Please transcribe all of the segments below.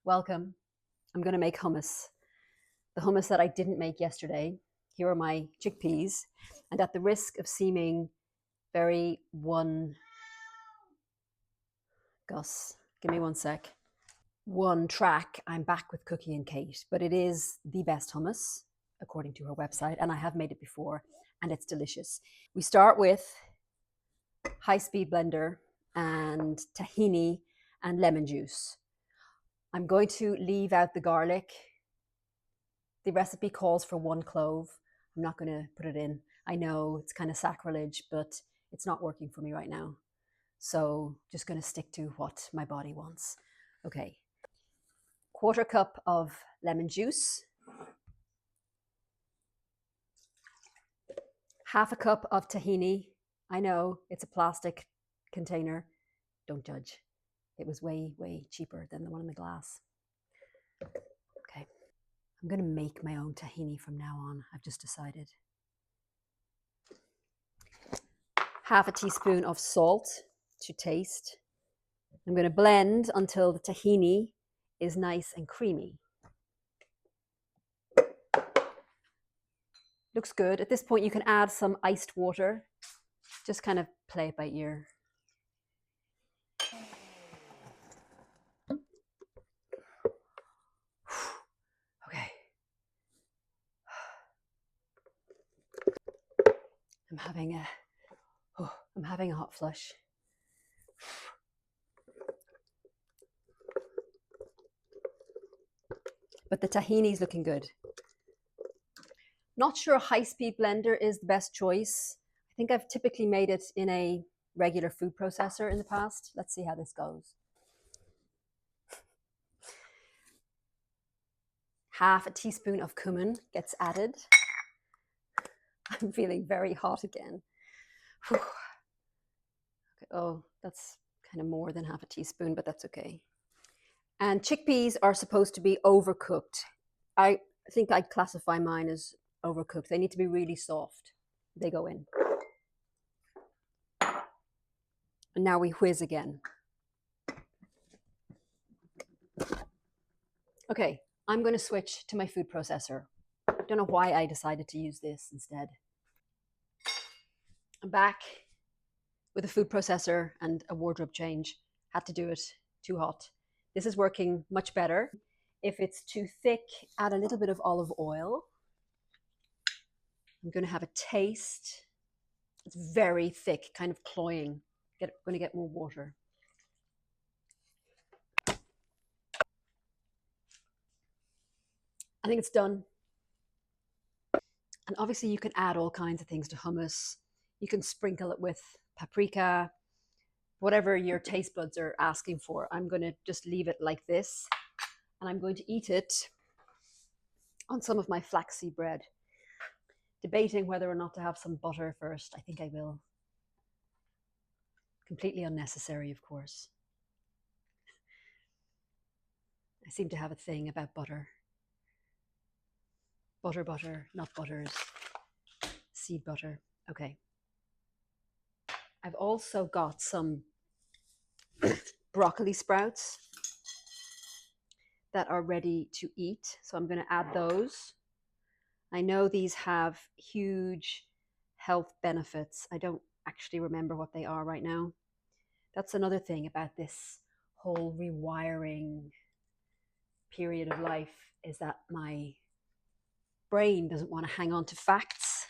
Welcome. I'm going to make hummus. The hummus that I didn't make yesterday. Here are my chickpeas. And at the risk of seeming very Gus, give me one sec. One track, I'm back with Cookie and Kate, but it is the best hummus, according to her website, and I have made it before, and it's delicious. We start with high-speed blender and tahini and lemon juice. I'm going to leave out the garlic. The recipe calls for 1 clove. I'm not going to put it in. I know it's kind of sacrilege, but it's not working for me right now. So just going to stick to what my body wants. Okay. 1/4 cup of lemon juice. 1/2 cup of tahini. I know it's a plastic container. Don't judge. It was way, way cheaper than the one in the glass. Okay. I'm going to make my own tahini from now on. I've just decided. 1/2 teaspoon of salt to taste. I'm going to blend until the tahini is nice and creamy. Looks good. At this point, you can add some iced water. Just kind of play it by ear. Okay. I'm having a hot flush. But the tahini is looking good. Not sure a high-speed blender is the best choice. I think I've typically made it in a regular food processor in the past. Let's see how this goes. 1/2 teaspoon of cumin gets added. I'm feeling very hot again. Okay. Oh, that's kind of more than 1/2 teaspoon, but that's okay. And chickpeas are supposed to be overcooked. I think I'd classify mine as overcooked. They need to be really soft. They go in. And now we whiz again. Okay, I'm going to switch to my food processor. I don't know why I decided to use this instead. I'm back with a food processor and a wardrobe change. Had to do it, too hot. This is working much better. If it's too thick, add a little bit of olive oil. I'm going to have a taste. It's very thick, kind of cloying. I'm going to get more water. I think it's done. And obviously you can add all kinds of things to hummus. You can sprinkle it with paprika, whatever your taste buds are asking for. I'm going to just leave it like this, and I'm going to eat it on some of my flaxseed bread. Debating whether or not to have some butter first. I think I will. Completely unnecessary, of course. I seem to have a thing about butter. Butter, not butters. Seed butter. Okay. I've also got some broccoli sprouts that are ready to eat. So I'm going to add those. I know these have huge health benefits. I don't actually remember what they are right now. That's another thing about this whole rewiring period of life, is that my brain doesn't want to hang on to facts,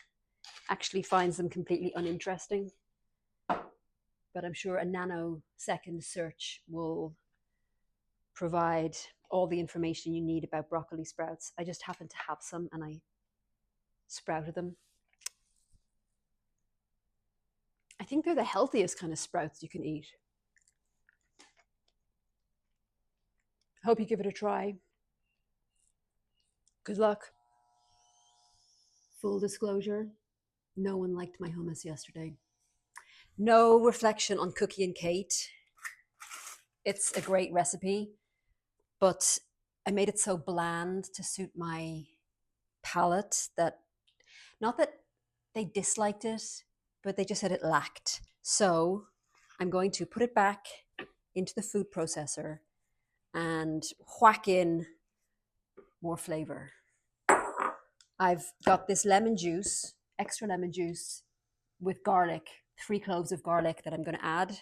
actually finds them completely uninteresting. But I'm sure a nanosecond search will provide all the information you need about broccoli sprouts. I just happen to have some and I sprouted them. I think they're the healthiest kind of sprouts you can eat. I hope you give it a try. Good luck. Full disclosure, no one liked my hummus yesterday. No reflection on Cookie and Kate. It's a great recipe, but I made it so bland to suit my palate that, not that they disliked it, but they just said it lacked. So I'm going to put it back into the food processor and whack in more flavor. I've got this lemon juice, extra lemon juice with garlic, 3 cloves of garlic that I'm going to add.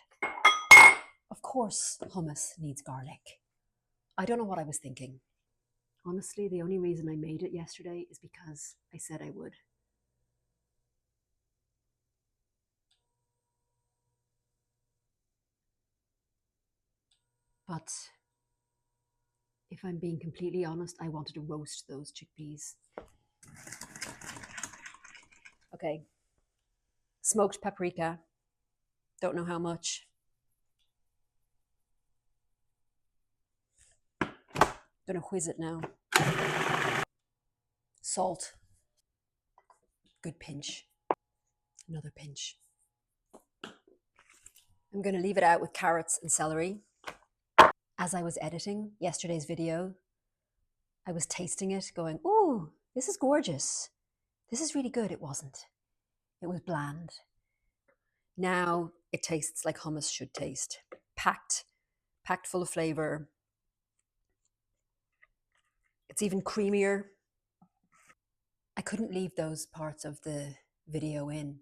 Of course, hummus needs garlic. I don't know what I was thinking. Honestly, the only reason I made it yesterday is because I said I would. But if I'm being completely honest, I wanted to roast those chickpeas. Okay. Smoked paprika. Don't know how much. Gonna whiz it now. Salt. Good pinch. Another pinch. I'm gonna leave it out with carrots and celery. As I was editing yesterday's video, I was tasting it going, ooh, this is gorgeous. This is really good. It wasn't. It was bland. Now it tastes like hummus should taste. Packed full of flavor. It's even creamier. I couldn't leave those parts of the video in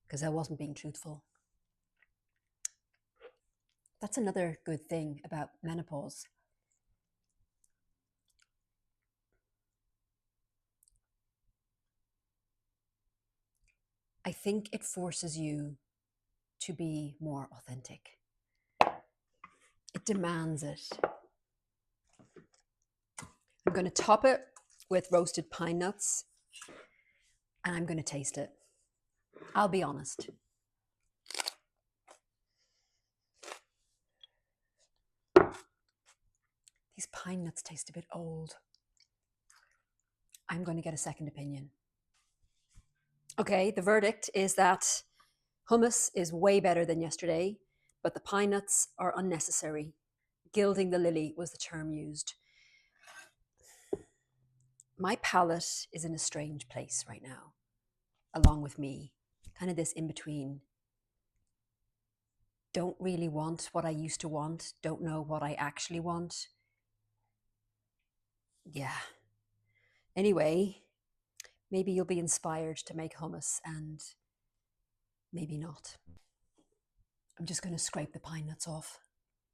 because I wasn't being truthful. That's another good thing about menopause. I think it forces you to be more authentic. It demands it. I'm going to top it with roasted pine nuts and I'm going to taste it. I'll be honest. These pine nuts taste a bit old. I'm going to get a second opinion. Okay, the verdict is that hummus is way better than yesterday, but the pine nuts are unnecessary. Gilding the lily was the term used. My palate is in a strange place right now, along with me. Kind of this in between. Don't really want what I used to want, don't know what I actually want. Yeah. Anyway, maybe you'll be inspired to make hummus and maybe not. I'm just going to scrape the pine nuts off.